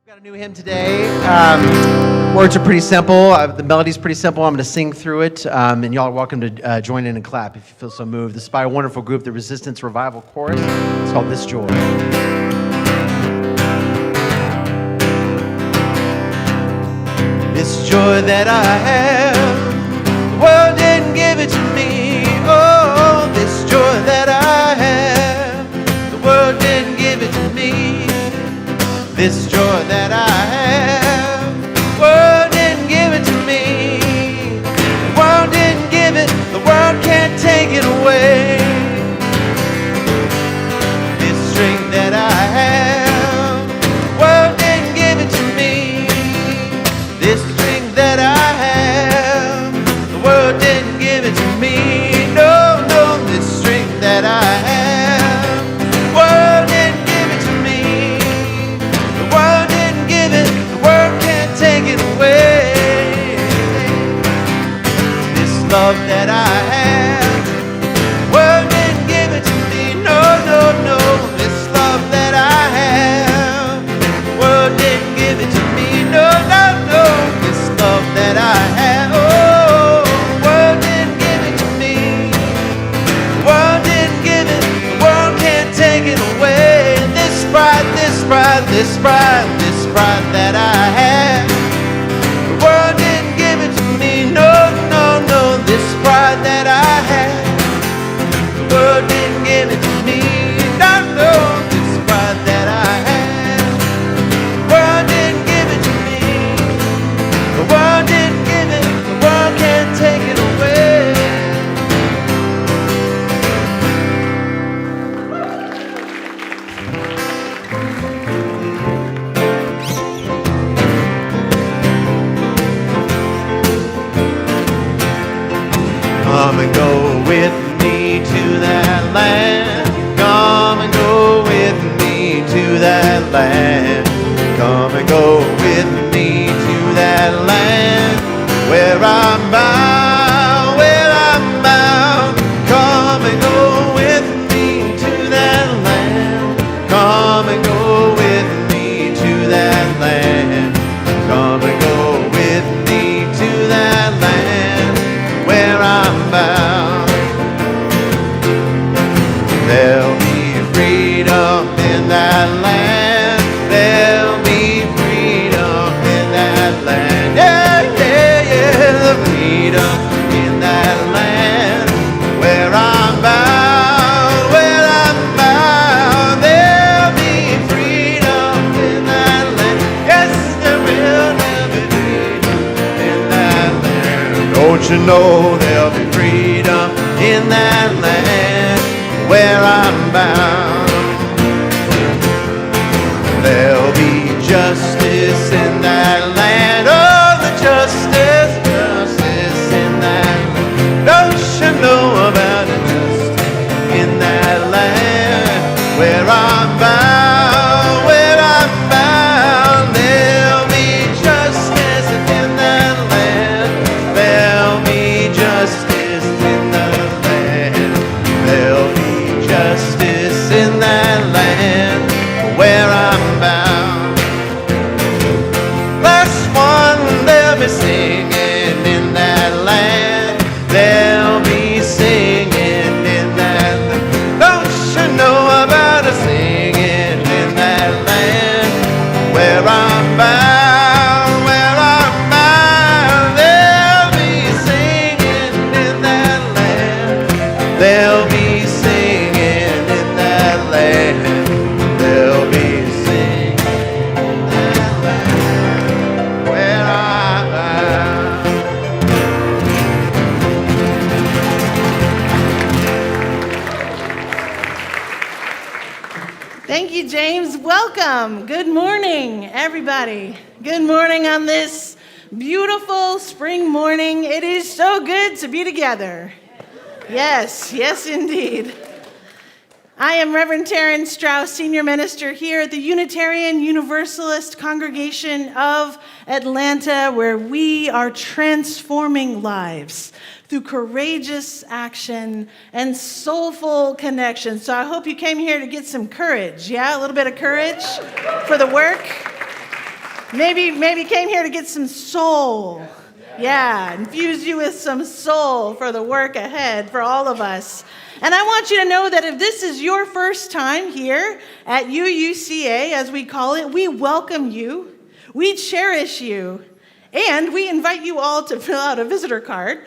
Got a new hymn today. Words are pretty simple. The melody's pretty simple. I'm going to sing through it, and y'all are welcome to join in and clap if you feel so moved. This is by a wonderful group, the Resistance Revival Chorus. It's called This Joy. This joy that I have, the world didn't give it to me. Oh, this joy that I have, the world didn't give it to me. This joy that I have, the world didn't give it to me. The world didn't give it, the world can't take it away. This strength that I have, the world didn't give it to me. This strength that I have, the world didn't give it to me. No, no, this strength that I have, the world didn't give it to me. The world didn't give it, the world can't take it away. This love that I have, the world didn't give it to me. No, no, no, this love that I have, the world didn't give it to me. No, no, no, this love that I have, oh, the world didn't give it to me. The world didn't give it, the world can't take it away. This pride, this pride, this pride, this pride that I have, the world didn't give it to me. No, no, no, this pride that I have, the world didn't give it to me. No, no, this pride that I have, the world didn't give it to me. The world didn't give it, the world can't take it away. Come and go with me to that land. Come and go with me to that land. Come and go with me to that land where I'm bound, where I'm bound. Come and go with me to that land. Come and go with me to that land. Come and go with me to that land where I'm bound. There'll be freedom in that land. There'll be freedom in that land. Yeah, yeah, yeah. The freedom in that land where I'm bound, where I'm bound. There'll be freedom in that land. Yes, there will be freedom in that land. Don't you know there'll be freedom in that land where I'm bound? There'll be justice in that land. Oh, the justice, justice in that land. Don't you know about the justice in that land where I'm bound, where I'm bound? There'll be justice in that land. There'll be justice in that land. There'll be justice in that land where I'm bound. Last one, they'll be singing in that land. They'll be singing in that land. Don't you know about a singing in that land where I'm bound, where I'm bound? They'll be singing in that land. They'll be singing in that land. They'll be singing in that land where I'm bound. Thank you, James. Welcome. Good morning, everybody. Good morning on this beautiful spring morning. It is so good to be together. Yes, yes, indeed. I am Reverend Taryn Strauss, Senior Minister here at the Unitarian Universalist Congregation of Atlanta, where we are transforming lives through courageous action and soulful connection. So I hope you came here to get some courage, yeah? A little bit of courage for the work. Maybe came here to get some soul. Yeah, infuse you with some soul for the work ahead for all of us. And I want you to know that if this is your first time here at UUCA, as we call it, we welcome you, we cherish you, and we invite you all to fill out a visitor card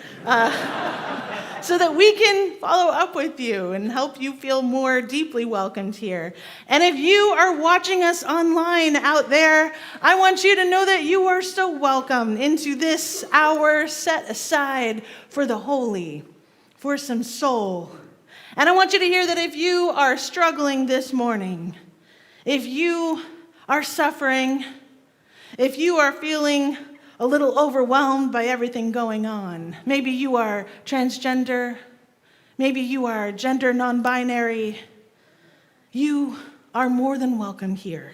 so that we can follow up with you and help you feel more deeply welcomed here. And if you are watching us online out there, I want you to know that you are so welcome into this hour set aside for the holy, for some soul. And I want you to hear that if you are struggling this morning, if you are suffering, if you are feeling a little overwhelmed by everything going on, maybe you are transgender, maybe you are gender non-binary, you are more than welcome here.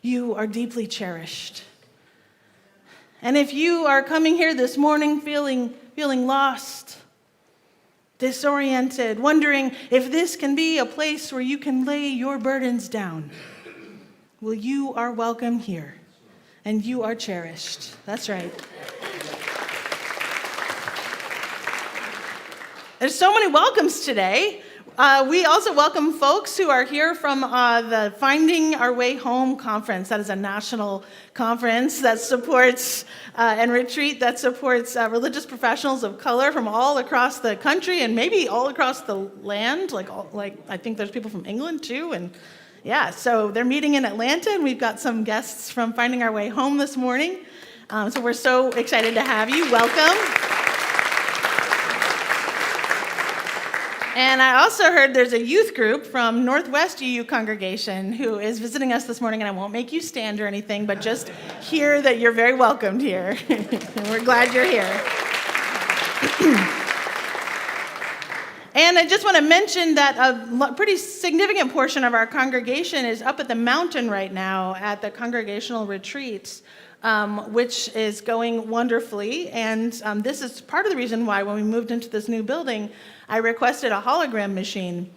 You are deeply cherished. And if you are coming here this morning feeling lost, disoriented, wondering if this can be a place where you can lay your burdens down, well, you are welcome here, and you are cherished. That's right. There's so many welcomes today. We also welcome folks who are here from the Finding Our Way Home conference. That is a national conference that supports and retreat that supports religious professionals of color from all across the country and maybe all across the land. Like I think there's people from England too, and yeah. So they're meeting in Atlanta, and we've got some guests from Finding Our Way Home this morning. So we're so excited to have you. Welcome. And I also heard there's a youth group from Northwest UU congregation who is visiting us this morning, and I won't make you stand or anything, but just hear that you're very welcomed here. And we're glad you're here. And I just want to mention that a pretty significant portion of our congregation is up at the mountain right now at the congregational retreats, which is going wonderfully. And this is part of the reason why when we moved into this new building, I requested a hologram machine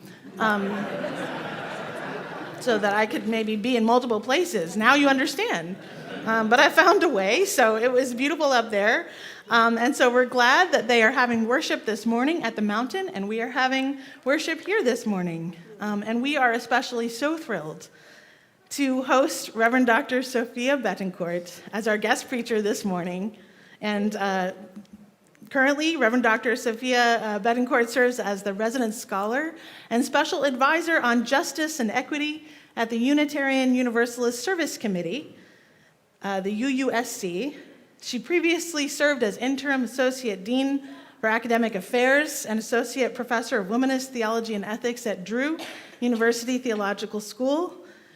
so that I could maybe be in multiple places. Now you understand. But I found a way, so it was beautiful up there. And so we're glad that they are having worship this morning at the mountain, and we are having worship here this morning. And we are especially so thrilled to host Reverend Dr. Sophia Betancourt as our guest preacher this morning. And currently, Reverend Dr. Sophia Betancourt serves as the resident scholar and special advisor on justice and equity at the Unitarian Universalist Service Committee, the UUSC. She previously served as interim associate dean for academic affairs and associate professor of womanist theology and ethics at Drew University Theological School.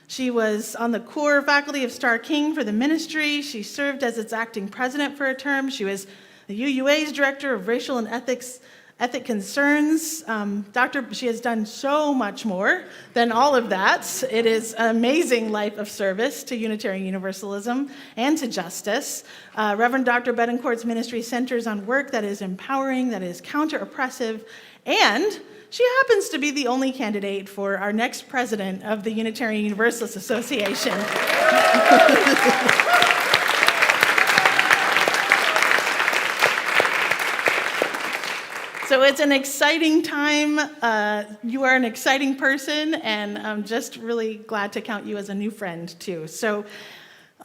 She was on the core faculty of Starr King for the ministry. She served as its acting president for a term. She was the UUA's director of racial and ethic concerns. She has done so much more than all of that. It is an amazing life of service to Unitarian Universalism and to justice. Reverend Dr. Betancourt's ministry centers on work that is empowering, that is counter-oppressive, and she happens to be the only candidate for our next president of the Unitarian Universalist Association. So it's an exciting time. You are an exciting person, and I'm just really glad to count you as a new friend, too. So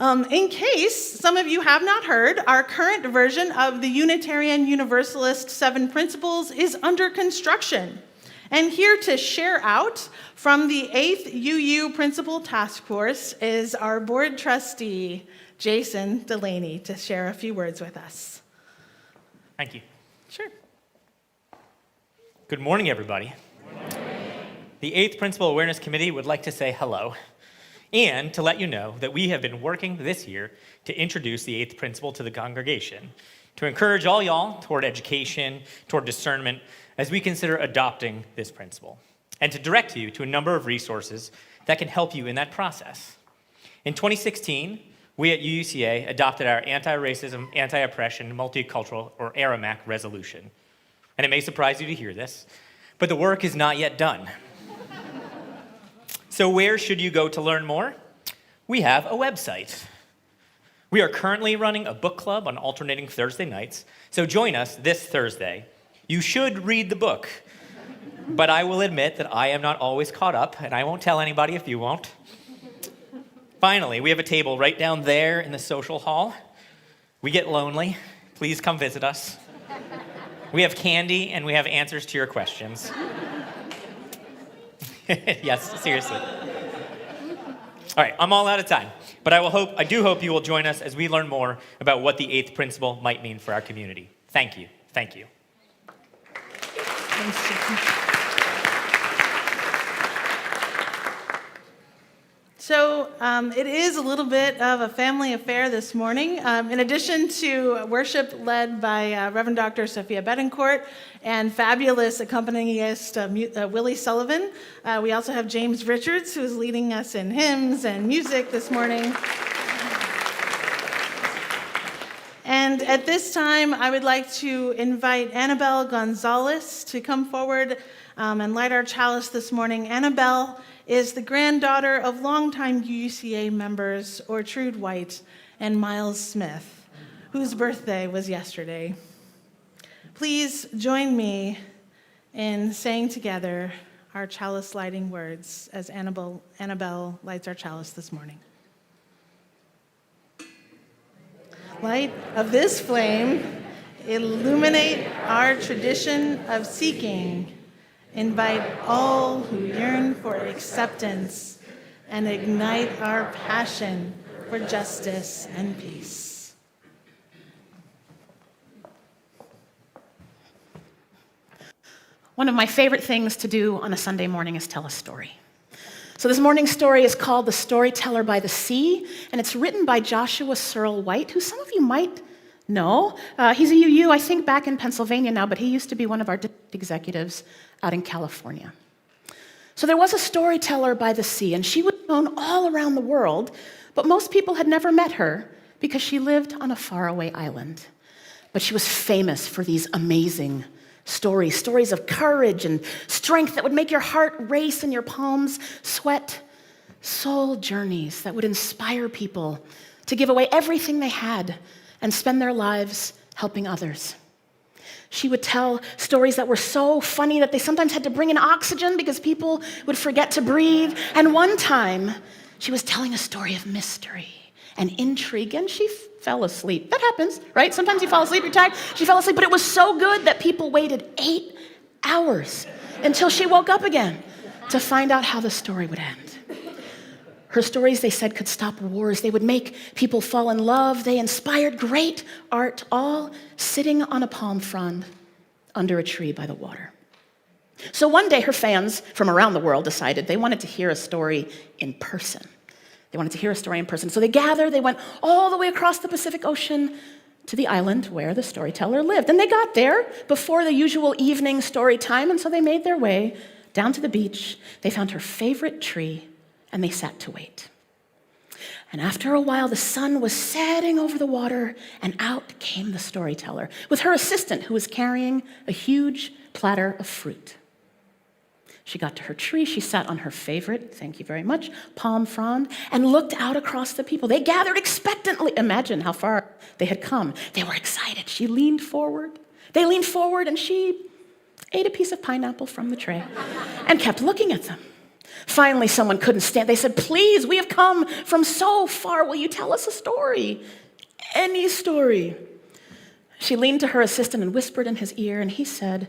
in case some of you have not heard, our current version of the Unitarian Universalist 7 Principles is under construction. And here to share out from the 8th UU Principal Task Force is our board trustee, Jason Delaney, to share a few words with us. Thank you. Sure. Good morning, everybody. Good morning. The 8th Principal Awareness Committee would like to say hello and to let you know that we have been working this year to introduce the 8th Principle to the congregation, to encourage all y'all toward education, toward discernment, as we consider adopting this principle, and to direct you to a number of resources that can help you in that process. In 2016, we at UUCA adopted our Anti-Racism, Anti-Oppression, Multicultural, or ARAMAC resolution. And it may surprise you to hear this, but the work is not yet done. So where should you go to learn more? We have a website. We are currently running a book club on alternating Thursday nights, so join us this Thursday. You should read the book, but I will admit that I am not always caught up, and I won't tell anybody if you won't. Finally, we have a table right down there in the social hall. We get lonely. Please come visit us. We have candy, and we have answers to your questions. Yes, seriously. All right, I'm all out of time, but I do hope you will join us as we learn more about what the eighth principle might mean for our community. Thank you. Thank you. So it is a little bit of a family affair this morning. In addition to worship led by Reverend Dr. Sophia Betancourt and fabulous accompanist Willie Sullivan, we also have James Richards, who is leading us in hymns and music this morning. And at this time, I would like to invite Annabelle Gonzalez to come forward and light our chalice this morning. Annabelle is the granddaughter of longtime UCA members Ortrude White and Miles Smith, whose birthday was yesterday. Please join me in saying together our chalice lighting words as Annabelle lights our chalice this morning. Light of this flame, illuminate our tradition of seeking. Invite all who yearn for acceptance and ignite our passion for justice and peace. One of my favorite things to do on a Sunday morning is tell a story. So this morning's story is called The Storyteller by the Sea, and it's written by Joshua Searle White, who some of you might know. He's a UU, I think, back in Pennsylvania now, but he used to be one of our district executives out in California. So there was a storyteller by the sea, and she was known all around the world, but most people had never met her because she lived on a faraway island. But she was famous for these amazing stories of courage and strength that would make your heart race and your palms sweat, soul journeys that would inspire people to give away everything they had and spend their lives helping others. She would tell stories that were so funny that they sometimes had to bring in oxygen because people would forget to breathe. And one time, she was telling a story of mystery and intrigue, and she fell asleep. That happens, right? Sometimes you fall asleep, you're tired. She fell asleep, but it was so good that people waited 8 hours until she woke up again to find out how the story would end. Her stories, they said, could stop wars. They would make people fall in love. They inspired great art, all sitting on a palm frond under a tree by the water. So one day, her fans from around the world decided they wanted to hear a story in person. So they gathered, they went all the way across the Pacific Ocean to the island where the storyteller lived. And they got there before the usual evening story time, and so they made their way down to the beach. They found her favorite tree, and they sat to wait. And after a while, the sun was setting over the water, and out came the storyteller with her assistant, who was carrying a huge platter of fruit. She got to her tree, she sat on her favorite, thank you very much, palm frond, and looked out across the people. They gathered expectantly. Imagine how far they had come. They were excited. They leaned forward, and she ate a piece of pineapple from the tray and kept looking at them. Finally, someone couldn't stand. They said, "Please, we have come from so far. Will you tell us a story? Any story." She leaned to her assistant and whispered in his ear, and he said,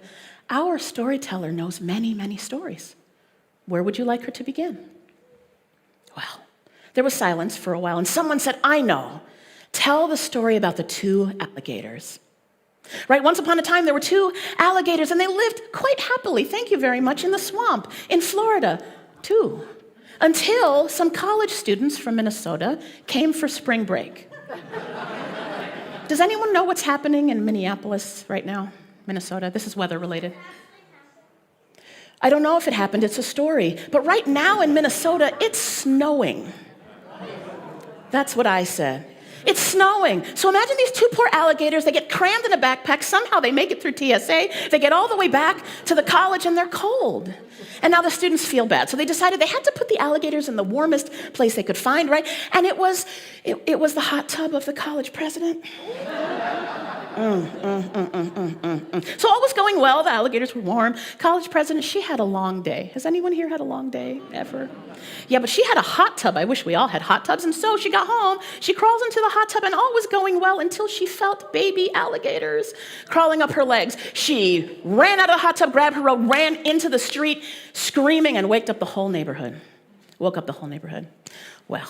"Our storyteller knows many, many stories. Where would you like her to begin?" Well, there was silence for a while, and someone said, "I know. Tell the story about the 2 alligators." Right, once upon a time, there were 2 alligators, and they lived quite happily, thank you very much, in the swamp in Florida, too, until some college students from Minnesota came for spring break. Does anyone know what's happening in Minneapolis right now, Minnesota? This is weather related. I don't know if it happened, it's a story. But right now in Minnesota, it's snowing. That's what I said. It's snowing. So imagine these 2 poor alligators, they get crammed in a backpack, somehow they make it through TSA, they get all the way back to the college and they're cold. And now the students feel bad. So they decided they had to put the alligators in the warmest place they could find, right? And it was the hot tub of the college president. So all was going well. The alligators were warm. College president, she had a long day. Has anyone here had a long day ever? Yeah, but she had a hot tub. I wish we all had hot tubs. And so she got home. She crawls into the hot tub, and all was going well until she felt baby alligators crawling up her legs. She ran out of the hot tub, grabbed her robe, ran into the street, screaming, and woke up the whole neighborhood. Well,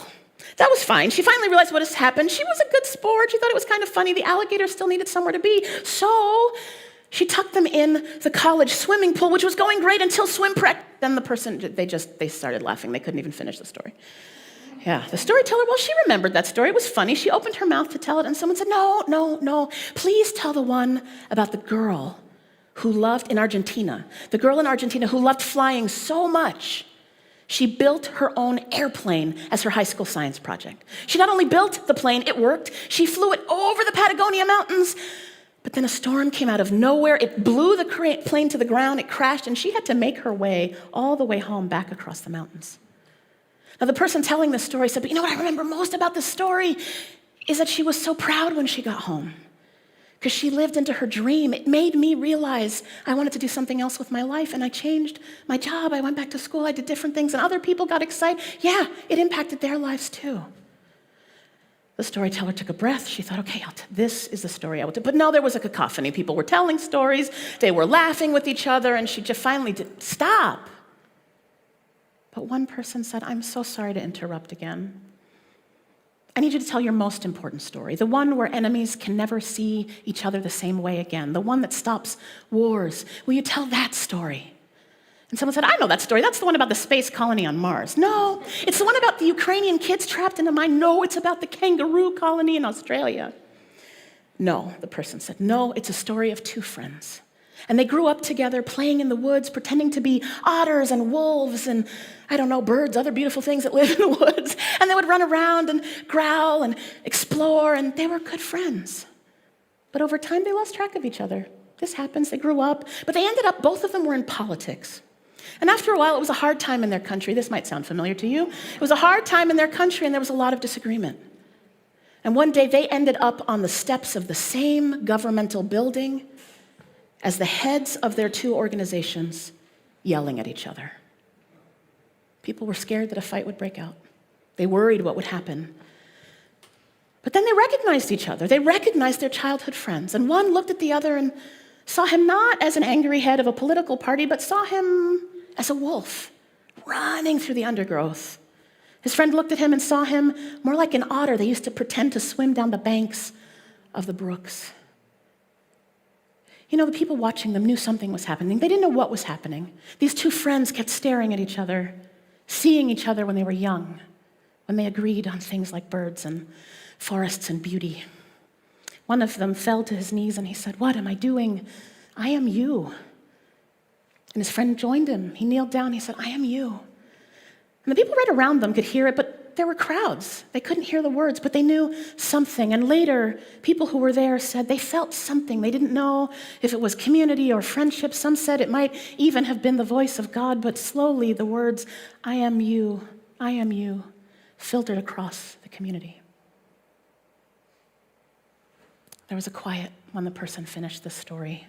that was fine. She finally realized what has happened. She was a good sport. She thought it was kind of funny. The alligators still needed somewhere to be. So she tucked them in the college swimming pool, which was going great until swim practice. Then the person, they started laughing. They couldn't even finish the story. Yeah, the storyteller, well, she remembered that story. It was funny. She opened her mouth to tell it, and someone said, no. Please tell the one about the girl who loved in Argentina. The girl in Argentina who loved flying so much, she built her own airplane as her high school science project. She not only built the plane, it worked. She flew it over the Patagonia Mountains, but then a storm came out of nowhere. It blew the plane to the ground. It crashed, and she had to make her way all the way home back across the mountains. Now, the person telling the story said, but you know what I remember most about this story is that she was so proud when she got home because she lived into her dream. It made me realize I wanted to do something else with my life, and I changed my job. I went back to school. I did different things, and other people got excited. Yeah, it impacted their lives too. The storyteller took a breath. She thought, okay, this is the story I will do. But no, there was a cacophony. People were telling stories. They were laughing with each other, and she just finally did, stop. But one person said, I'm so sorry to interrupt again. I need you to tell your most important story, the one where enemies can never see each other the same way again, the one that stops wars. Will you tell that story? And someone said, I know that story. That's the one about the space colony on Mars. No, it's the one about the Ukrainian kids trapped in a mine. No, it's about the kangaroo colony in Australia. No, the person said, no, it's a story of two friends. And they grew up together, playing in the woods, pretending to be otters and wolves and, I don't know, birds, other beautiful things that live in the woods. And they would run around and growl and explore, and they were good friends. But over time, they lost track of each other. This happens, they grew up, but they ended up, both of them were in politics. And after a while, it was a hard time in their country. This might sound familiar to you. It was a hard time in their country, and there was a lot of disagreement. And one day, they ended up on the steps of the same governmental building as the heads of their two organizations yelling at each other. People were scared that a fight would break out. They worried what would happen. But then they recognized each other. They recognized their childhood friends. And one looked at the other and saw him not as an angry head of a political party, but saw him as a wolf running through the undergrowth. His friend looked at him and saw him more like an otter. They used to pretend to swim down the banks of the brooks. You know, the people watching them knew something was happening. They didn't know what was happening. These two friends kept staring at each other, seeing each other when they were young, when they agreed on things like birds and forests and beauty. One of them fell to his knees and he said, what am I doing? I am you. And his friend joined him. He kneeled down. He said, I am you. And the people right around them could hear it, but there were crowds. They couldn't hear the words, but they knew something. And later, people who were there said they felt something. They didn't know if it was community or friendship. Some said it might even have been the voice of God, but slowly the words, I am you, filtered across the community. There was a quiet when the person finished the story.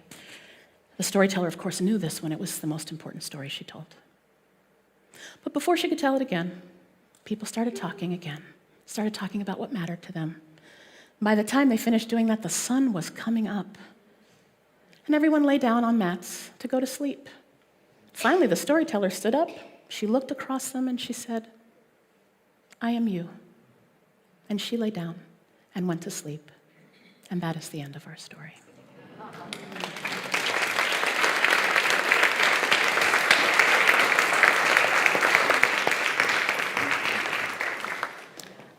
The storyteller, of course, knew this when it was the most important story she told. But before she could tell it again, people started talking again, started talking about what mattered to them. By the time they finished doing that, the sun was coming up. And everyone lay down on mats to go to sleep. Finally, the storyteller stood up. She looked across them and she said, I am you. And she lay down and went to sleep. And that is the end of our story.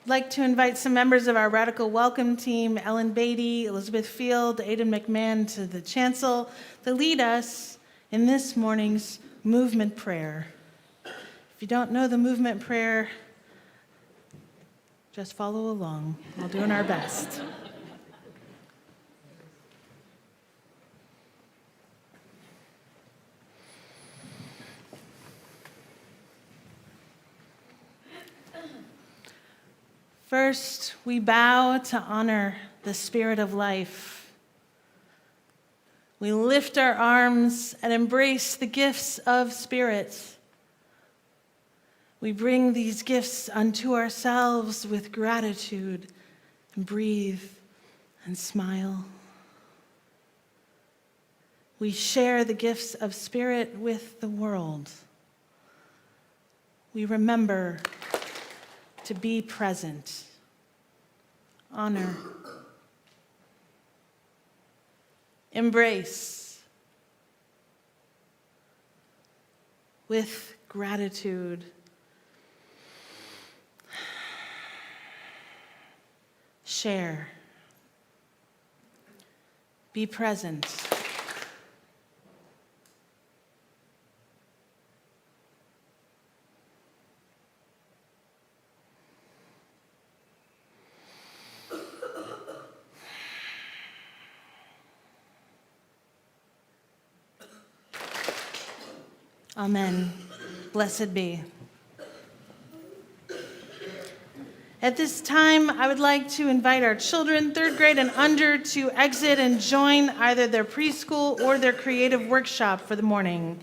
I'd like to invite some members of our Radical Welcome team, Ellen Beatty, Elizabeth Field, Aidan McMahon, to the chancel to lead us in this morning's movement prayer. If you don't know the movement prayer, just follow along. We're doing our best. First, we bow to honor the Spirit of life. We lift our arms and embrace the gifts of Spirit. We bring these gifts unto ourselves with gratitude and breathe and smile. We share the gifts of Spirit with the world. We remember to be present, honor, embrace with gratitude, share, be present. Amen. Blessed be. At this time, I would like to invite our children, 3rd grade and under, to exit and join either their preschool or their creative workshop for the morning.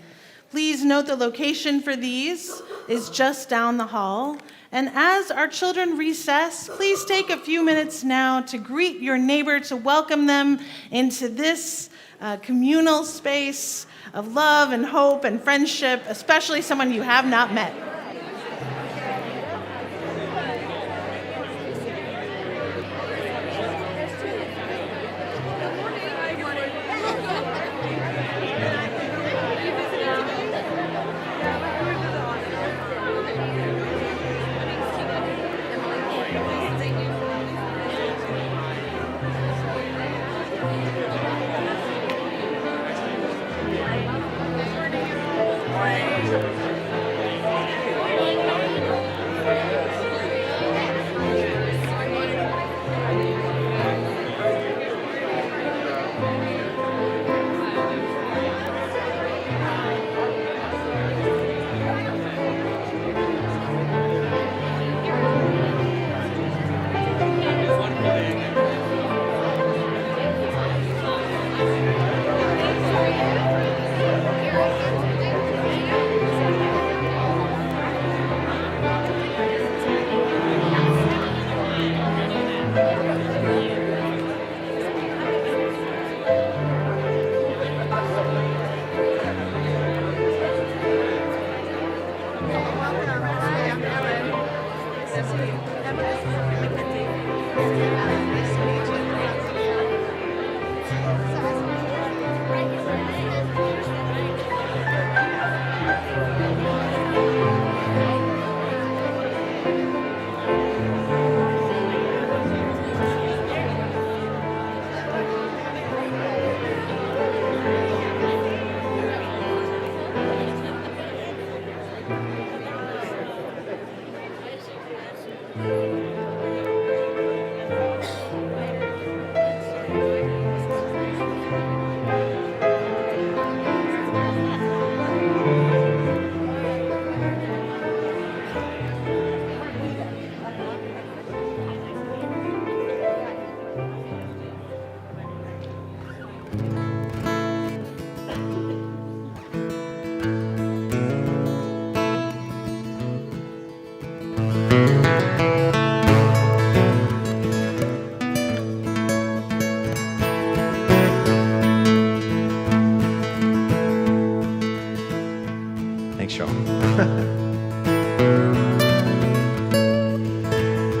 Please note the location for these is just down the hall. And as our children recess, please take a few minutes now to greet your neighbor, to welcome them into this communal space of love and hope and friendship, especially someone you have not met.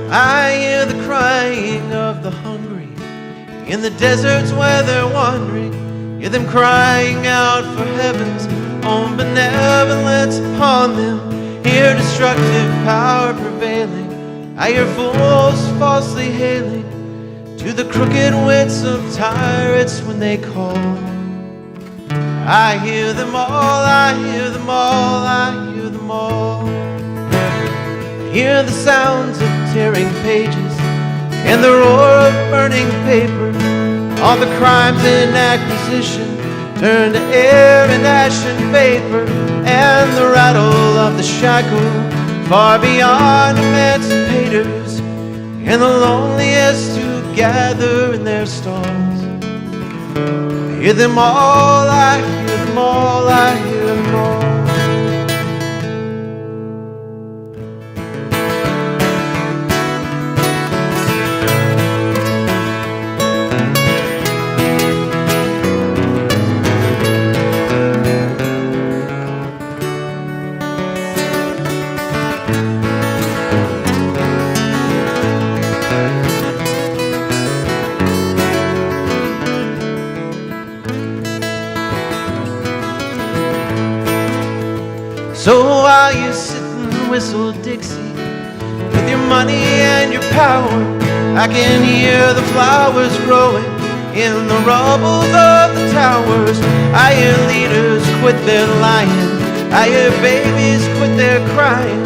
I hear the crying of the hungry in the deserts where they're wandering. Hear them crying out for heaven's own benevolence upon them. Hear destructive power prevailing. I hear fools falsely hailing to the crooked wits of tyrants when they call. I hear them all, I hear them all, I hear them all. I hear the sounds of tearing pages and the roar of burning paper. All the crimes in acquisition turn to air and ash and vapor, and the rattle of the shackle far beyond emancipators and the loneliest to gather in their stalls. I hear them all, I hear them all, I hear them all. So while you sit and whistle Dixie with your money and your power, I can hear the flowers growing in the rubble of the towers. I hear leaders quit their lying, I hear babies quit their crying,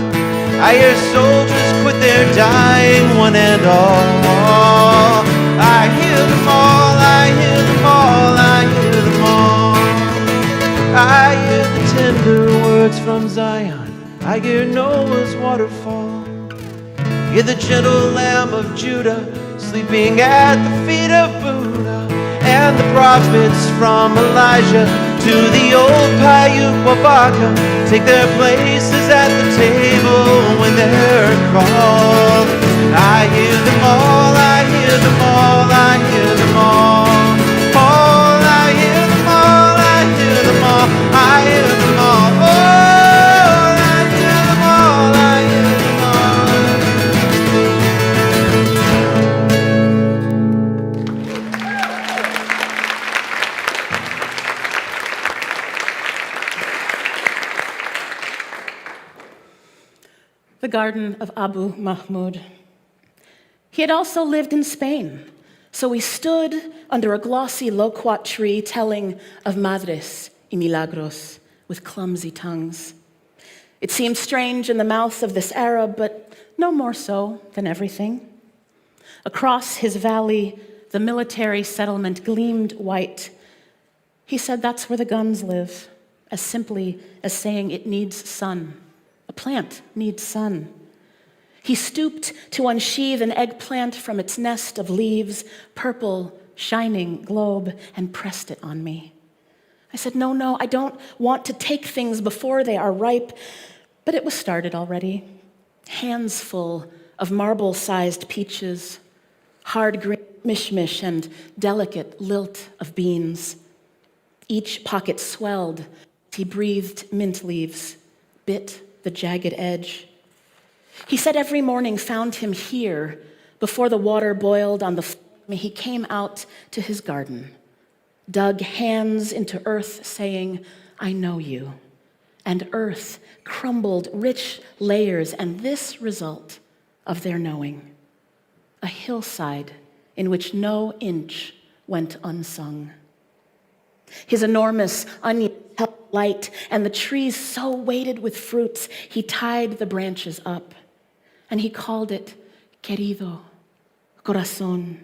I hear soldiers quit their dying, one and all. I hear them all, I hear them all, I hear them all. I hear the tender words from Zion, I hear Noah's waterfall, hear the gentle Lamb of Judah sleeping at the feet of Buddha, and the prophets from Elijah to the old Paiute Wabaka take their places at the table when they're called. I hear them all, I hear them all, I hear them all. All, I hear them all, I hear them all, I hear them all. Oh, I hear them all, I hear them The Garden of Abu Mahmoud. He had also lived in Spain, so we stood under a glossy loquat tree telling of madres y milagros with clumsy tongues. It seemed strange in the mouth of this Arab, but no more so than everything. Across his valley, the military settlement gleamed white. He said that's where the guns live, as simply as saying it needs sun. A plant needs sun. He stooped to unsheathe an eggplant from its nest of leaves, purple, shining globe, and pressed it on me. I said, no, I don't want to take things before they are ripe, but it was started already. Hands full of marble-sized peaches, hard green mishmish, and delicate lilt of beans. Each pocket swelled as he breathed mint leaves, bit the jagged edge. He said every morning found him here before the water boiled on the flame. He came out to his garden, dug hands into earth, saying, I know you. And earth crumbled rich layers, and this result of their knowing, a hillside in which no inch went unsung. His enormous onion held light, and the trees so weighted with fruits, he tied the branches up, and he called it querido, corazón,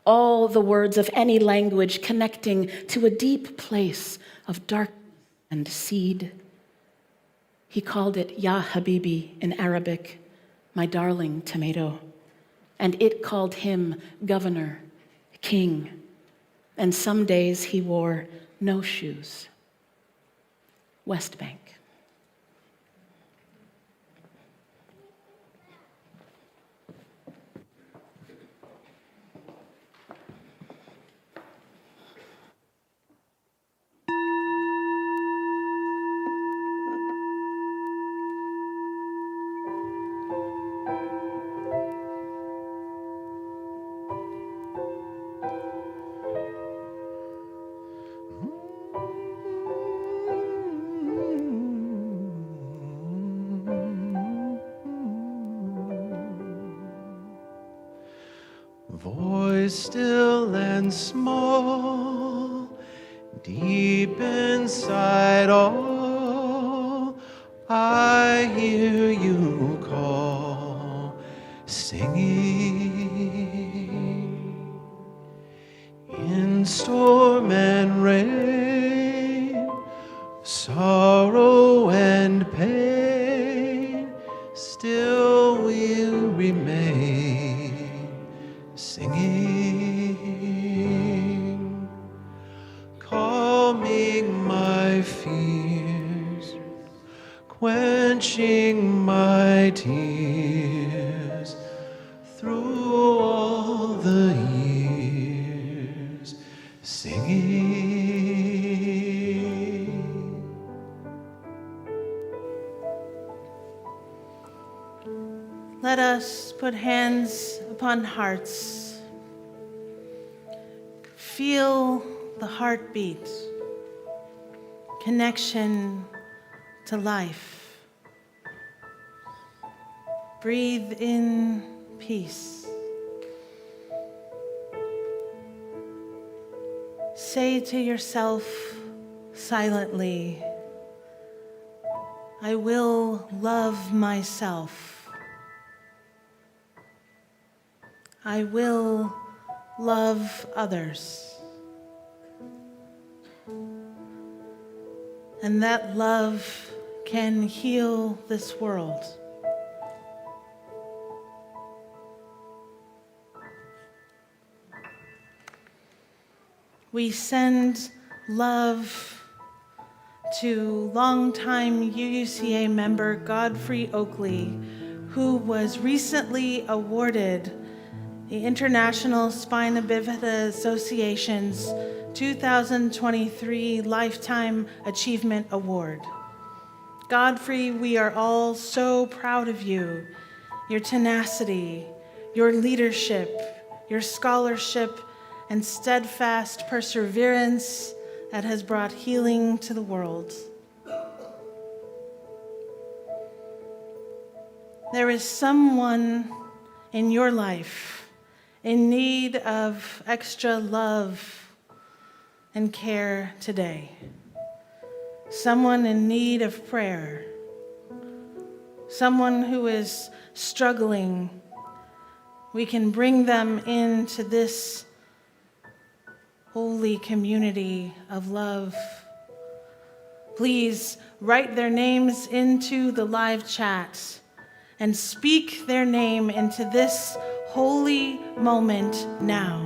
all the words of any language connecting to a deep place of darkness and seed. He called it Ya Habibi in Arabic, my darling tomato, and it called him governor, king, and some days he wore no shoes. West Bank. Voice still and small, deep inside all, I hear you call, singing. In storm and rain, sorrow and pain, still will remain. through all the years, singing. Let us put hands upon hearts. Feel the heartbeat, connection to life. Breathe in peace. Say to yourself silently, I will love myself. I will love others. And that love can heal this world. We send love to longtime UUCA member Godfrey Oakley, who was recently awarded the International Spina Bifida Association's 2023 Lifetime Achievement Award. Godfrey, we are all so proud of you, your tenacity, your leadership, your scholarship, and steadfast perseverance that has brought healing to the world. There is someone in your life in need of extra love and care today. Someone in need of prayer. Someone who is struggling. We can bring them into this holy community of love. Please write their names into the live chat and speak their name into this holy moment now.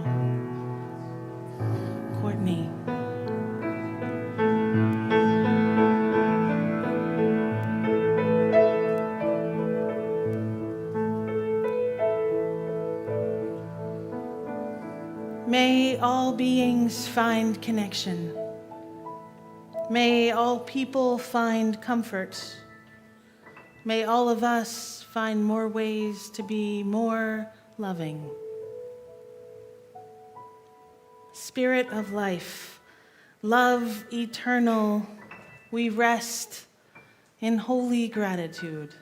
Courtney. May all beings find connection. May all people find comfort. May all of us find more ways to be more loving. Spirit of life, love eternal, we rest in holy gratitude.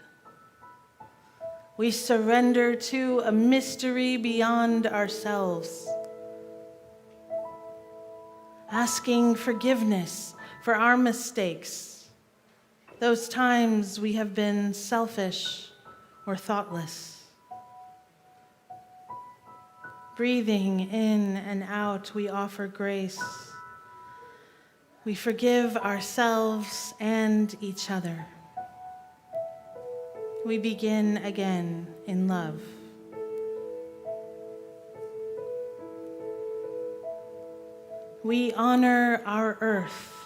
We surrender to a mystery beyond ourselves, asking forgiveness for our mistakes, those times we have been selfish or thoughtless. Breathing in and out, we offer grace. We forgive ourselves and each other. We begin again in love. We honor our earth,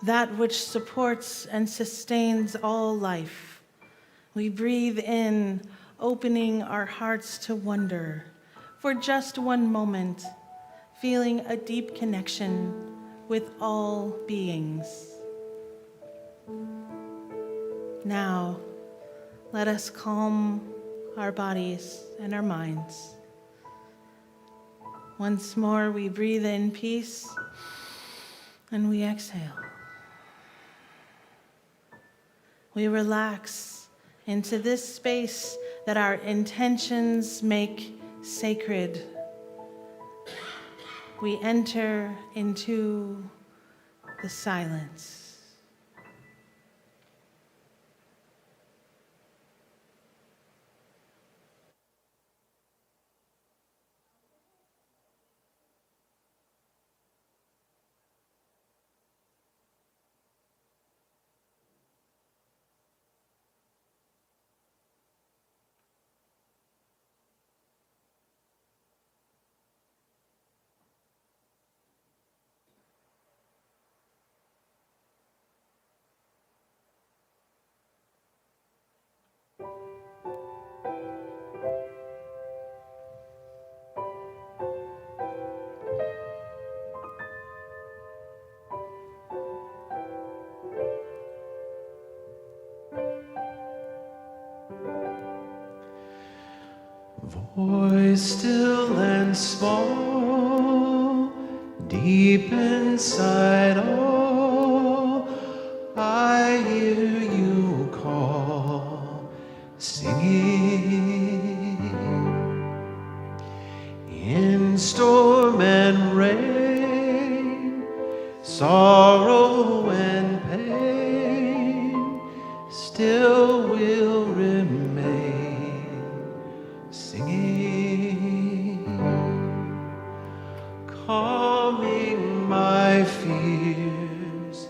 that which supports and sustains all life. We breathe in, opening our hearts to wonder for just one moment, feeling a deep connection with all beings. Now, let us calm our bodies and our minds. Once more, we breathe in peace and we exhale. We relax into this space that our intentions make sacred. We enter into the silence. Voice still and small, deep inside all, I hear you call, singing. In storm and rain, sorrow and pain, still will remain, singing, calming my fears,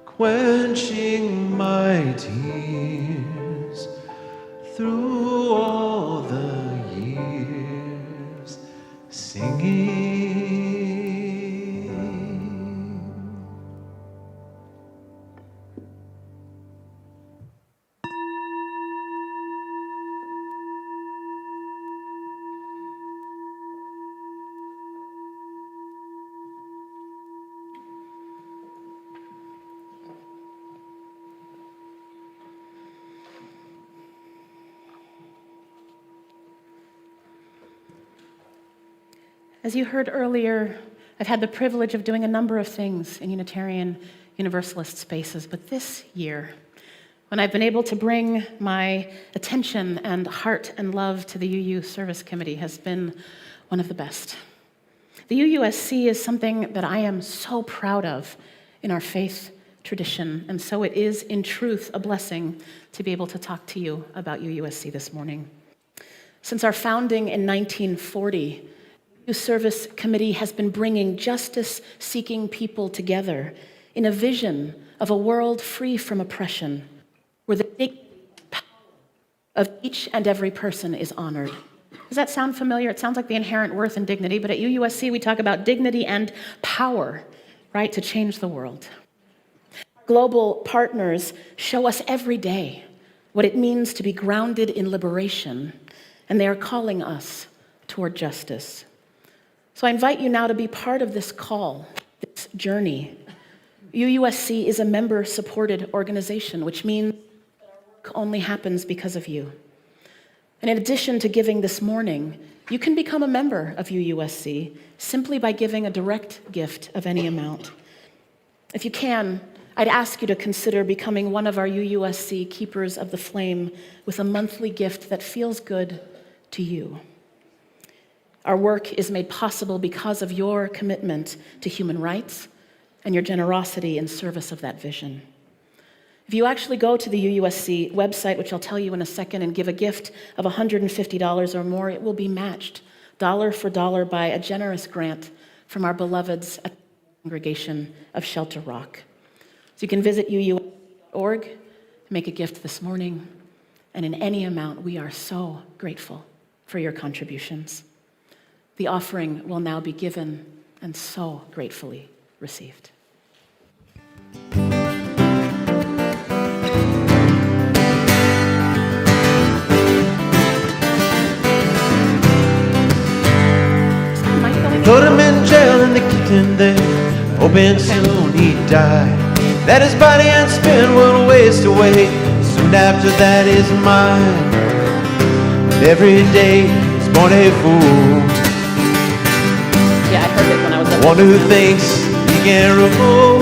quenching my tears through all the years, singing. As you heard earlier, I've had the privilege of doing a number of things in Unitarian Universalist spaces, but this year, when I've been able to bring my attention and heart and love to the UU Service Committee, has been one of the best. The UUSC is something that I am so proud of in our faith tradition, and so it is in truth a blessing to be able to talk to you about UUSC this morning. Since our founding in 1940, the Service Committee has been bringing justice-seeking people together in a vision of a world free from oppression, where the dignity and power of each and every person is honored. Does that sound familiar? It sounds like the inherent worth and dignity, but at UUSC we talk about dignity and power, right, to change the world. Global partners show us every day what it means to be grounded in liberation, and they are calling us toward justice. So I invite you now to be part of this call, this journey. UUSC is a member-supported organization, which means that our work only happens because of you. And in addition to giving this morning, you can become a member of UUSC simply by giving a direct gift of any amount. If you can, I'd ask you to consider becoming one of our UUSC Keepers of the Flame with a monthly gift that feels good to you. Our work is made possible because of your commitment to human rights and your generosity in service of that vision. If you actually go to the UUSC website, which I'll tell you in a second, and give a gift of $150 or more, it will be matched dollar for dollar by a generous grant from our beloveds at the congregation of Shelter Rock. So you can visit UUSC.org, make a gift this morning, and in any amount, we are so grateful for your contributions. The offering will now be given and so gratefully received. Put him in jail and they kicked him there, hoping soon he'd die. That his body and spirit will waste away. Soon after that is mine. But every day is born a fool. Yeah, I heard it when I was up. One who thinks he can rule.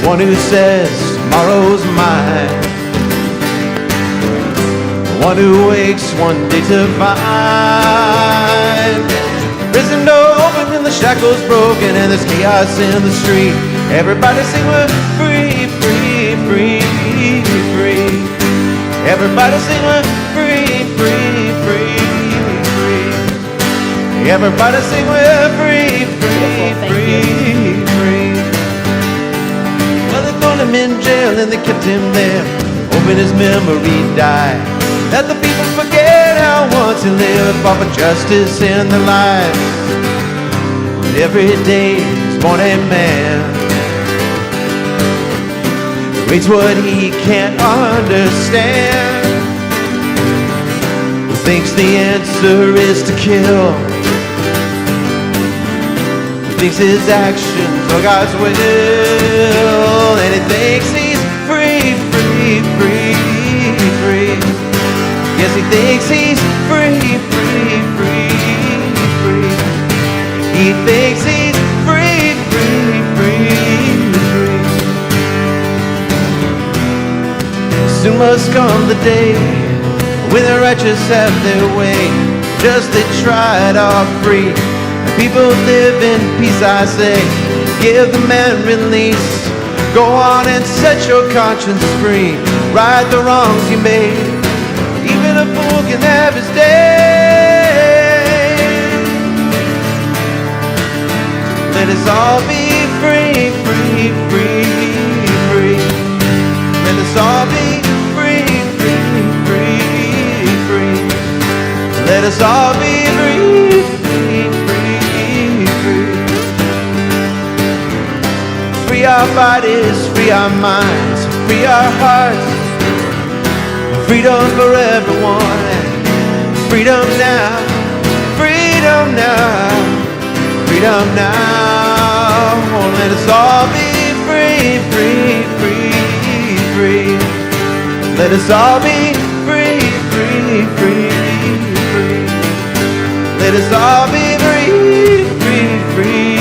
One who says tomorrow's mine. One who wakes one day to find prison door open and the shackles broken and there's chaos in the street. Everybody sing we're free, free, free, free. Everybody sing we're free, free, free, free. Everybody sing we're free, free, free, free. Well, they threw him in jail and they kept him there, hoping his memory died. Let the people forget how once he lived, fought for justice in their lives. But every day is born a man who hates what he can't understand, who thinks the answer is to kill, who thinks his actions are God's will, and he thinks he's free, free, free, free. Yes, he thinks he's free, free, free, free. He thinks he's free, free, free, free. Soon must come the day when the righteous have their way. Just they try it are free. People live in peace, I say. Give the man release. Go on and set your conscience free. Right the wrongs you made. Even a fool can have his day. Let us all be free, free, free, free. Let us all be free, free, free, free. Let us all be free, free, free, free. Free our bodies, free our minds, free our hearts. Freedom for everyone. Freedom now, freedom now, freedom now. Oh, let us all be free, free, free, free. Let us all be free, free, free, free. Let us all be free, free, free.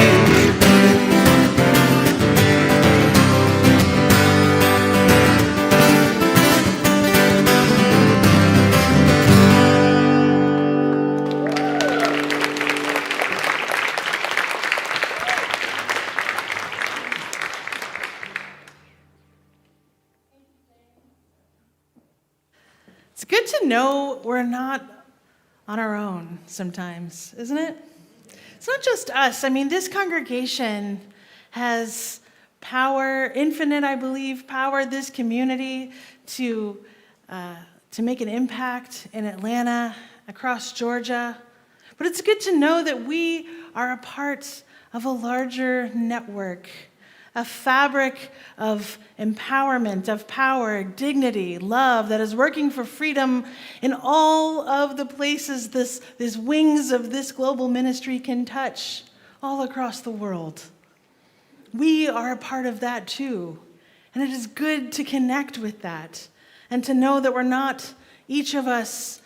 It's good to know we're not on our own sometimes, isn't it? It's not just us. I mean, this congregation has power, infinite, I believe, power, this community to make an impact in Atlanta, across Georgia. But it's good to know that we are a part of a larger network, a fabric of empowerment, of power, dignity, love that is working for freedom in all of the places these wings of this global ministry can touch all across the world. We are a part of that too. And it is good to connect with that and to know that we're not each of us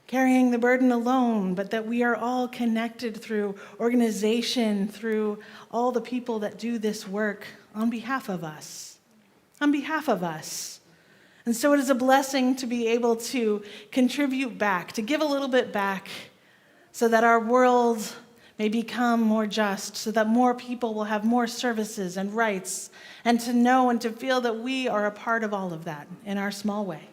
carrying the burden alone, but that we are all connected through organization, through all the people that do this work on behalf of us. On behalf of us. And so it is a blessing to be able to contribute back, to give a little bit back, so that our world may become more just, so that more people will have more services and rights, and to know and to feel that we are a part of all of that in our small way.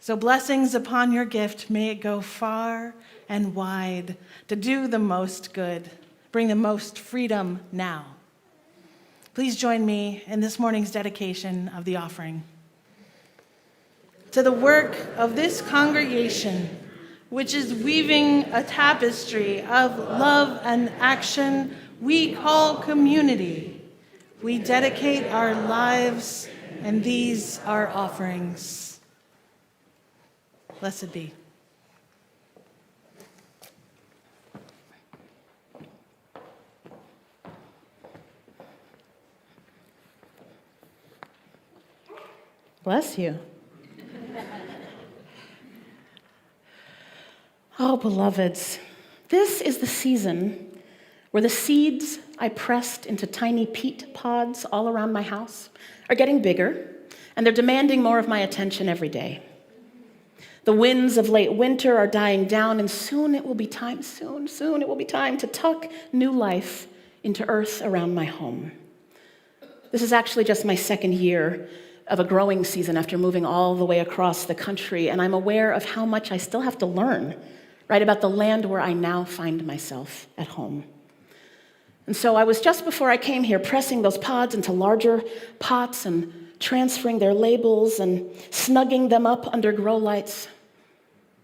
So blessings upon your gift. May it go far and wide to do the most good, bring the most freedom now. Please join me in this morning's dedication of the offering. To the work of this congregation, which is weaving a tapestry of love and action we call community, we dedicate our lives, and these are offerings. Blessed be. Bless you. Oh, beloveds, this is the season where the seeds I pressed into tiny peat pods all around my house are getting bigger, and they're demanding more of my attention every day. The winds of late winter are dying down, and soon it will be time to tuck new life into earth around my home. This is actually just my second year of a growing season after moving all the way across the country, and I'm aware of how much I still have to learn, right, about the land where I now find myself at home. And so I was, just before I came here, pressing those pods into larger pots and transferring their labels and snugging them up under grow lights.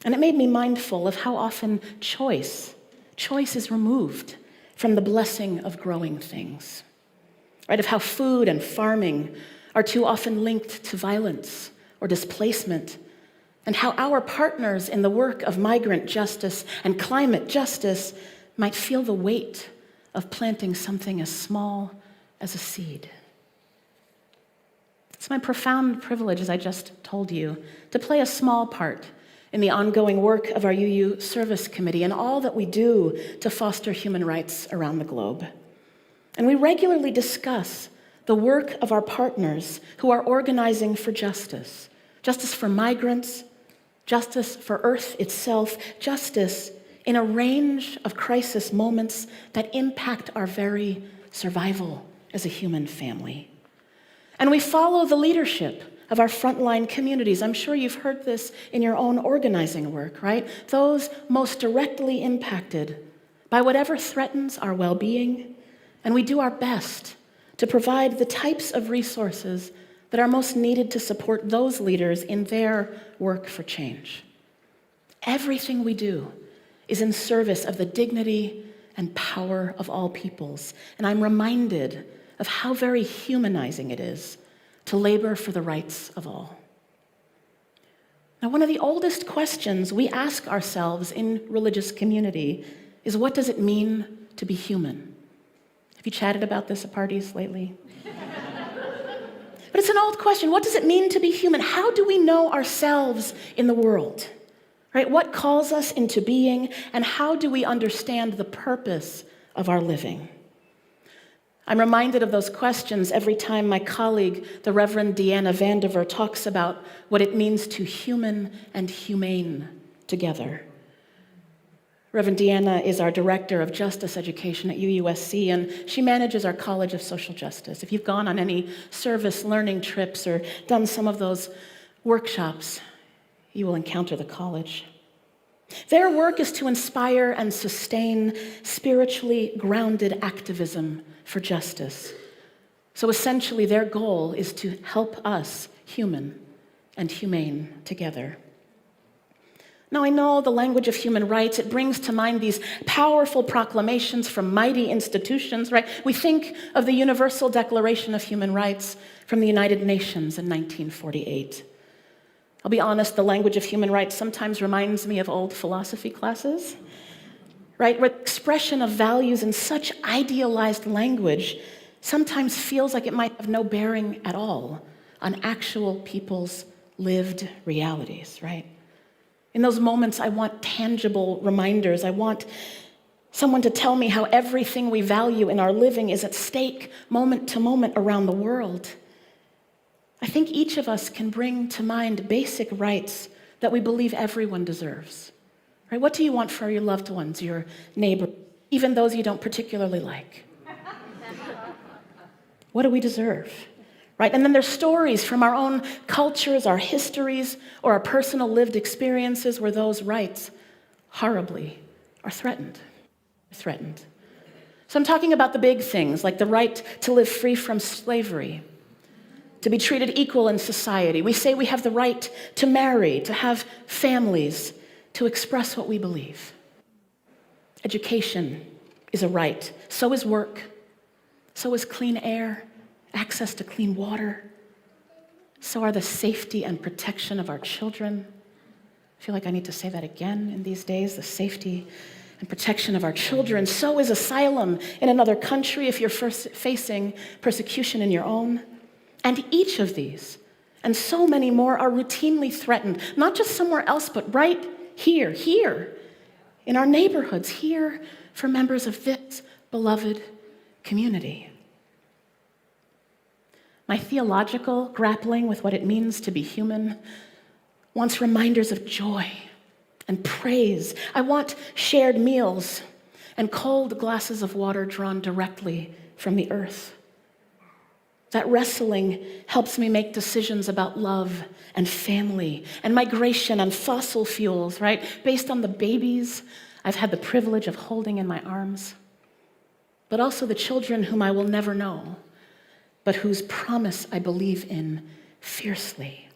And it made me mindful of how often choice is removed from the blessing of growing things, right? Of how food and farming are too often linked to violence or displacement, and how our partners in the work of migrant justice and climate justice might feel the weight of planting something as small as a seed. It's my profound privilege, as I just told you, to play a small part in the ongoing work of our UU Service Committee, and all that we do to foster human rights around the globe. And we regularly discuss the work of our partners who are organizing for justice. Justice for migrants, justice for Earth itself, justice in a range of crisis moments that impact our very survival as a human family. And we follow the leadership of our frontline communities. I'm sure you've heard this in your own organizing work, right? Those most directly impacted by whatever threatens our well-being, and we do our best to provide the types of resources that are most needed to support those leaders in their work for change. Everything we do is in service of the dignity and power of all peoples, and I'm reminded of how very humanizing it is to labor for the rights of all. Now, one of the oldest questions we ask ourselves in religious community is, what does it mean to be human? Have you chatted about this at parties lately? But it's an old question. What does it mean to be human? How do we know ourselves in the world? Right? What calls us into being, and how do we understand the purpose of our living? I'm reminded of those questions every time my colleague, the Reverend Deanna Vandiver, talks about what it means to human and humane together. Reverend Deanna is our Director of Justice Education at UUSC, and she manages our College of Social Justice. If you've gone on any service learning trips or done some of those workshops, you will encounter the college. Their work is to inspire and sustain spiritually grounded activism for justice. So essentially, their goal is to help us, human and humane, together. Now, I know the language of human rights, it brings to mind these powerful proclamations from mighty institutions, right? We think of the Universal Declaration of Human Rights from the United Nations in 1948. I'll be honest, the language of human rights sometimes reminds me of old philosophy classes, right? Where the expression of values in such idealized language sometimes feels like it might have no bearing at all on actual people's lived realities, right? In those moments, I want tangible reminders. I want someone to tell me how everything we value in our living is at stake moment to moment around the world. I think each of us can bring to mind basic rights that we believe everyone deserves. Right? What do you want for your loved ones, your neighbor, even those you don't particularly like? What do we deserve? Right? And then there's stories from our own cultures, our histories, or our personal lived experiences where those rights horribly are threatened. So I'm talking about the big things, like the right to live free from slavery, to be treated equal in society. We say we have the right to marry, to have families, to express what we believe. Education is a right. So is work. So is clean air, access to clean water. So are the safety and protection of our children. I feel like I need to say that again in these days, the safety and protection of our children. So is asylum in another country if you're facing persecution in your own. And each of these, and so many more, are routinely threatened, not just somewhere else, but right here, in our neighborhoods, here for members of this beloved community. My theological grappling with what it means to be human wants reminders of joy and praise. I want shared meals and cold glasses of water drawn directly from the earth. That wrestling helps me make decisions about love and family and migration and fossil fuels, right? Based on the babies I've had the privilege of holding in my arms, but also the children whom I will never know, but whose promise I believe in fiercely.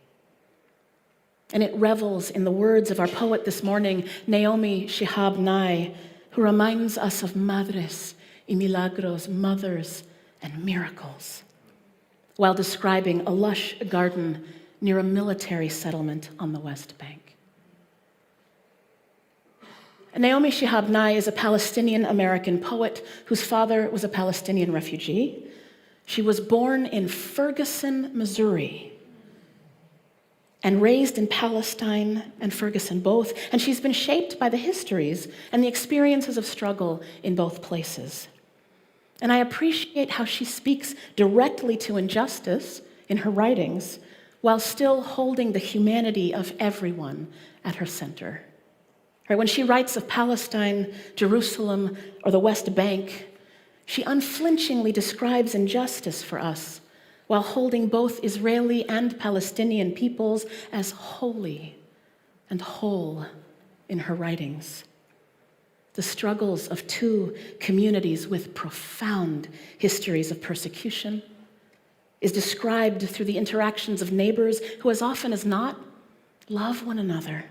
And it revels in the words of our poet this morning, Naomi Shihab Nye, who reminds us of madres y milagros, mothers and miracles, while describing a lush garden near a military settlement on the West Bank. Naomi Shihab Nye is a Palestinian-American poet whose father was a Palestinian refugee. She was born in Ferguson, Missouri, and raised in Palestine and Ferguson both, and she's been shaped by the histories and the experiences of struggle in both places. And I appreciate how she speaks directly to injustice in her writings while still holding the humanity of everyone at her center. Right, when she writes of Palestine, Jerusalem, or the West Bank, she unflinchingly describes injustice for us while holding both Israeli and Palestinian peoples as holy and whole in her writings. The struggles of two communities with profound histories of persecution is described through the interactions of neighbors who, as often as not, love one another.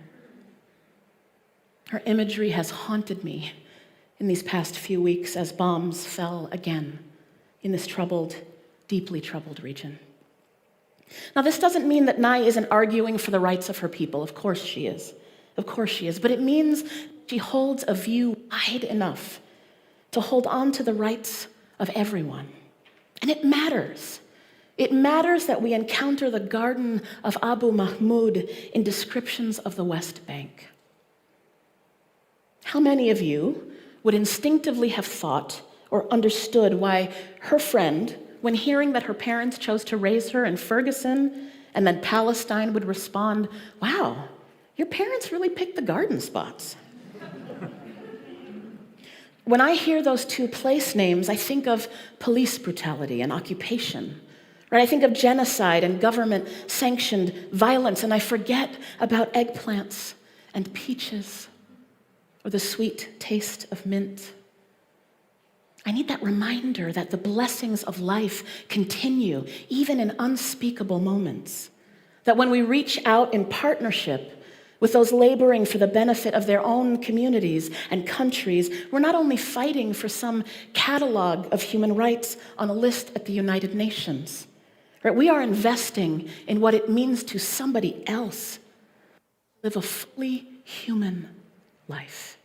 Her imagery has haunted me in these past few weeks as bombs fell again in this troubled, deeply troubled region. Now, this doesn't mean that Nye isn't arguing for the rights of her people. Of course she is. Of course she is. But it means she holds a view wide enough to hold on to the rights of everyone. And it matters. It matters that we encounter the Garden of Abu Mahmoud in descriptions of the West Bank. How many of you would instinctively have thought or understood why her friend, when hearing that her parents chose to raise her in Ferguson and then Palestine, would respond, "Wow, your parents really picked the garden spots"? When I hear those two place names, I think of police brutality and occupation. Right? I think of genocide and government-sanctioned violence, and I forget about eggplants and peaches or the sweet taste of mint. I need that reminder that the blessings of life continue even in unspeakable moments. That when we reach out in partnership with those laboring for the benefit of their own communities and countries, we're not only fighting for some catalog of human rights on a list at the United Nations. Right? We are investing in what it means to somebody else live a fully human life.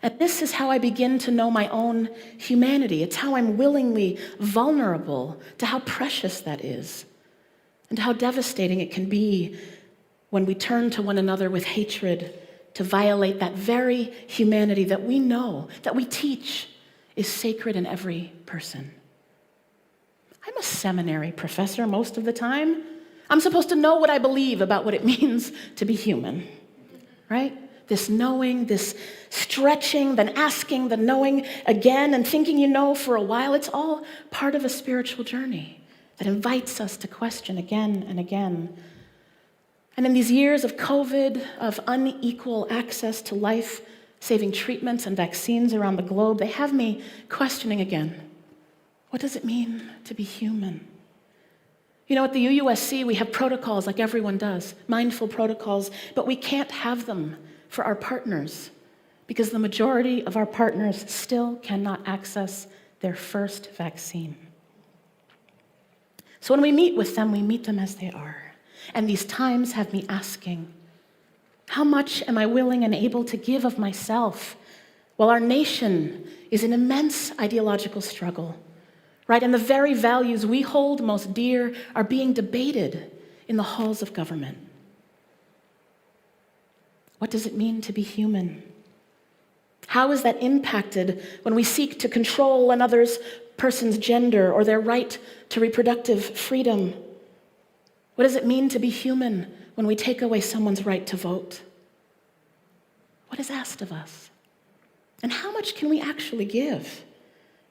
And this is how I begin to know my own humanity. It's how I'm willingly vulnerable to how precious that is and how devastating it can be when we turn to one another with hatred to violate that very humanity that we know, that we teach is sacred in every person. I'm a seminary professor most of the time. I'm supposed to know what I believe about what it means to be human, right? This knowing, this stretching, then asking, then knowing again, and thinking you know for a while. It's all part of a spiritual journey that invites us to question again and again. And in these years of COVID, of unequal access to life-saving treatments and vaccines around the globe, they have me questioning again. What does it mean to be human? You know, at the UUSC, we have protocols like everyone does, mindful protocols, but we can't have them for our partners because the majority of our partners still cannot access their first vaccine. So when we meet with them, we meet them as they are. And these times have me asking, how much am I willing and able to give of myself while our nation is in immense ideological struggle? Right? And the very values we hold most dear are being debated in the halls of government. What does it mean to be human? How is that impacted when we seek to control another person's gender or their right to reproductive freedom? What does it mean to be human when we take away someone's right to vote? What is asked of us? And how much can we actually give?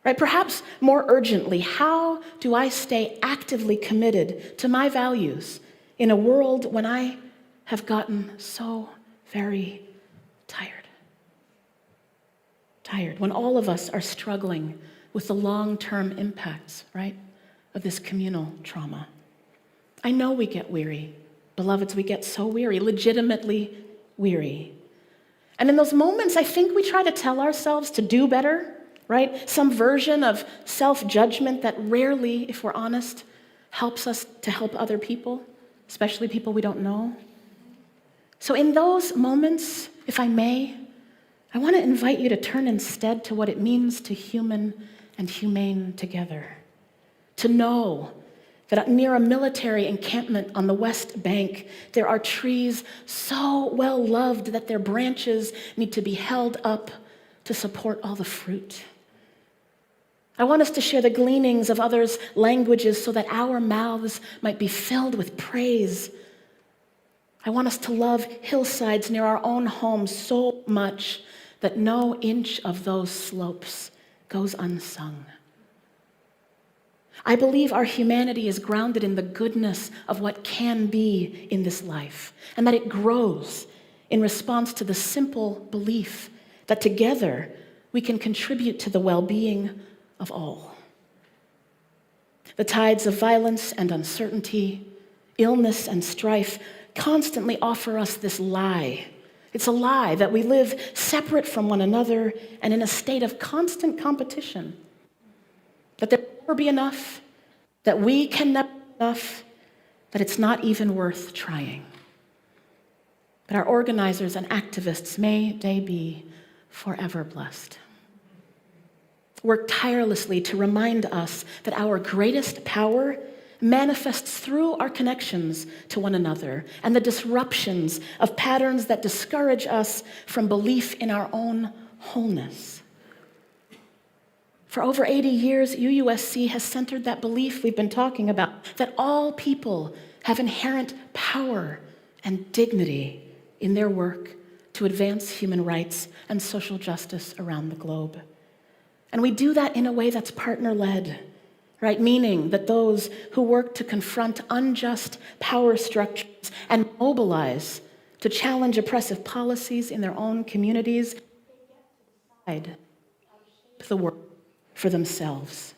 Right? Perhaps more urgently, how do I stay actively committed to my values in a world when I have gotten so very tired? Tired, when all of us are struggling with the long-term impacts, right, of this communal trauma. I know we get weary. Beloveds, we get so weary, legitimately weary. And in those moments, I think we try to tell ourselves to do better, right? Some version of self-judgment that rarely, if we're honest, helps us to help other people, especially people we don't know. So in those moments, if I may, I want to invite you to turn instead to what it means to human and humane together. To know that near a military encampment on the West Bank, there are trees so well loved that their branches need to be held up to support all the fruit. I want us to share the gleanings of others' languages so that our mouths might be filled with praise. I want us to love hillsides near our own homes so much that no inch of those slopes goes unsung. I believe our humanity is grounded in the goodness of what can be in this life, and that it grows in response to the simple belief that together we can contribute to the well-being of all. The tides of violence and uncertainty, illness and strife constantly offer us this lie. It's a lie that we live separate from one another and in a state of constant competition. That there will never be enough, that we can never be enough, that it's not even worth trying. But our organizers and activists, may they be forever blessed, work tirelessly to remind us that our greatest power manifests through our connections to one another and the disruptions of patterns that discourage us from belief in our own wholeness. For over 80 years, UUSC has centered that belief we've been talking about, that all people have inherent power and dignity in their work to advance human rights and social justice around the globe. And we do that in a way that's partner-led, right? Meaning that those who work to confront unjust power structures and mobilize to challenge oppressive policies in their own communities decide how to shape the world for themselves.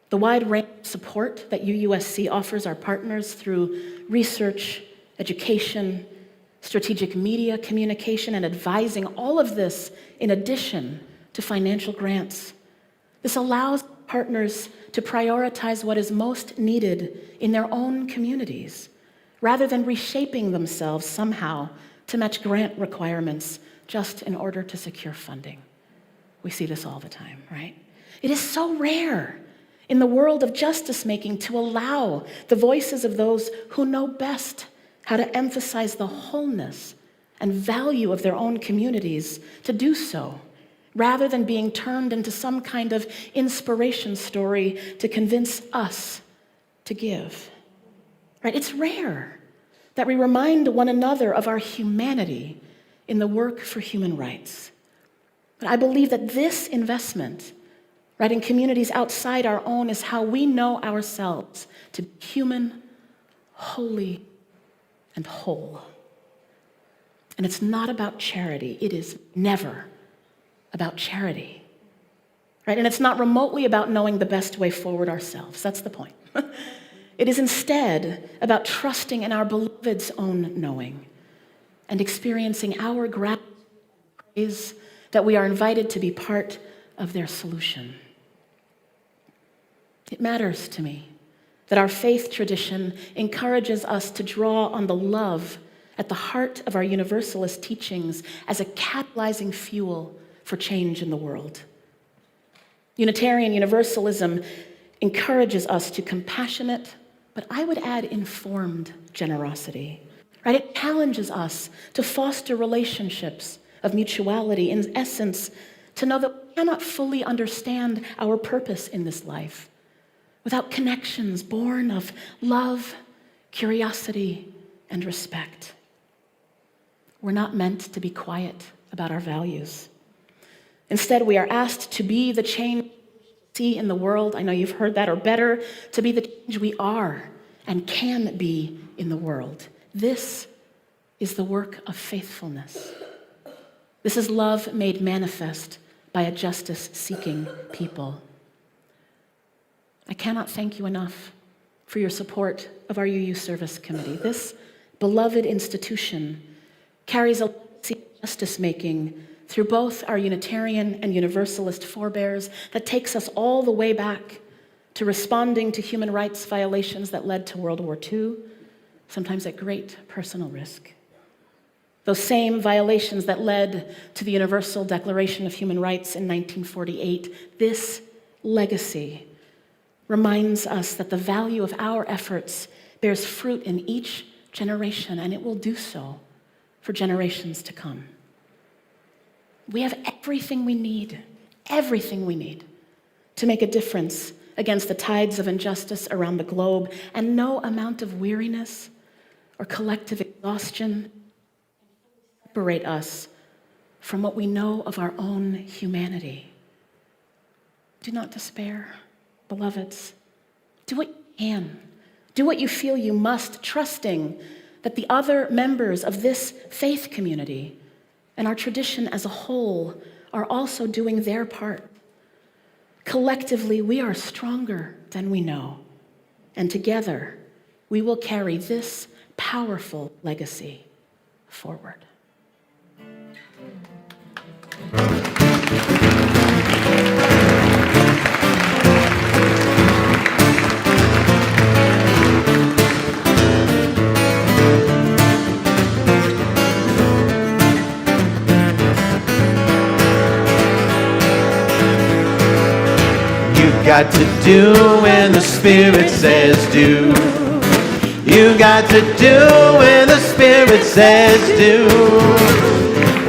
The wide range of support that UUSC offers our partners through research, education, strategic media communication, and advising, all of this in addition to financial grants. This allows partners to prioritize what is most needed in their own communities, rather than reshaping themselves somehow to match grant requirements just in order to secure funding. We see this all the time, right? It is so rare in the world of justice making to allow the voices of those who know best how to emphasize the wholeness and value of their own communities to do so, rather than being turned into some kind of inspiration story to convince us to give. Right? It's rare that we remind one another of our humanity in the work for human rights. But I believe that this investment, right, in communities outside our own is how we know ourselves to be human, holy, and whole. And it's not about charity. It is never about charity, right? And it's not remotely about knowing the best way forward ourselves. That's the point. It is instead about trusting in our beloved's own knowing and experiencing our gratitude and praise that we are invited to be part of their solution. It matters to me that our faith tradition encourages us to draw on the love at the heart of our Universalist teachings as a catalyzing fuel for change in the world. Unitarian Universalism encourages us to compassionate, but I would add informed generosity, right? It challenges us to foster relationships of mutuality, in essence, to know that we cannot fully understand our purpose in this life without connections born of love, curiosity, and respect. We're not meant to be quiet about our values. Instead, we are asked to be the change we see in the world. I know you've heard that, or better, to be the change we are and can be in the world. This is the work of faithfulness. This is love made manifest by a justice-seeking people. I cannot thank you enough for your support of our UU Service Committee. This beloved institution carries a legacy of justice-making through both our Unitarian and Universalist forebears that takes us all the way back to responding to human rights violations that led to World War II, sometimes at great personal risk. Those same violations that led to the Universal Declaration of Human Rights in 1948, this legacy reminds us that the value of our efforts bears fruit in each generation, and it will do so for generations to come. We have everything we need to make a difference against the tides of injustice around the globe, and no amount of weariness or collective exhaustion can separate us from what we know of our own humanity. Do not despair, beloveds. Do what you can. Do what you feel you must, trusting that the other members of this faith community and our tradition as a whole are also doing their part. Collectively, we are stronger than we know, and together we will carry this powerful legacy forward. Got to do when the Spirit says do. You got to do when the Spirit says do.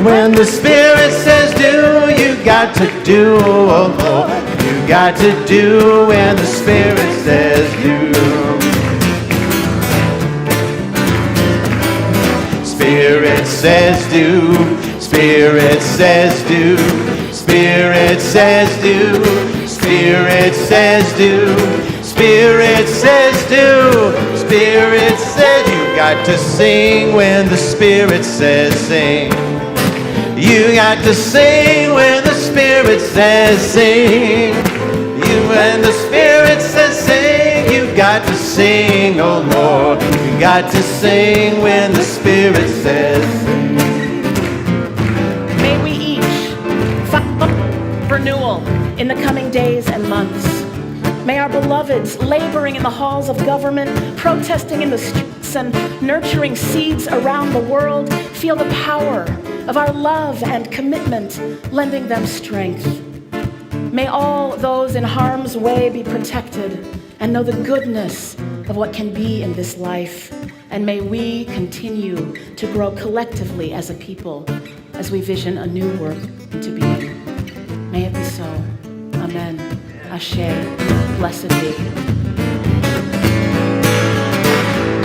When the Spirit says do, you got to do. Oh Lord, you got to do when the Spirit says do. Spirit says do. Spirit says do. Spirit says do. Spirit says do, Spirit says do, Spirit says you got to sing when the Spirit says sing. You got to sing when the Spirit says sing. When the Spirit says sing, you got to sing, oh Lord. You got to sing when the Spirit says sing. May we each find renewal in the coming days and months. May our beloveds laboring in the halls of government, protesting in the streets, and nurturing seeds around the world feel the power of our love and commitment, lending them strength. May all those in harm's way be protected and know the goodness of what can be in this life. And may we continue to grow collectively as a people as we vision a new world to be. May it be so. Amen. Ashe. Blessed be.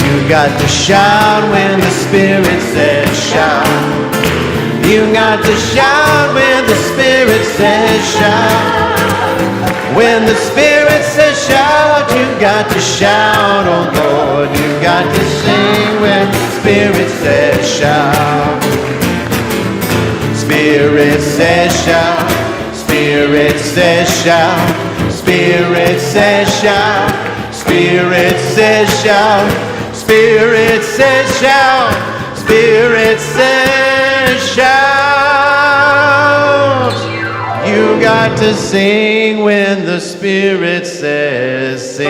You got to shout when the Spirit says shout. You got to shout when the Spirit says shout. When the Spirit says shout, you got to shout, oh Lord. You got to sing when the Spirit says shout. Spirit says shout. Spirit says shout, Spirit says shout, Spirit says shout, Spirit says shout, Spirit says shout. You got to sing when the Spirit says sing.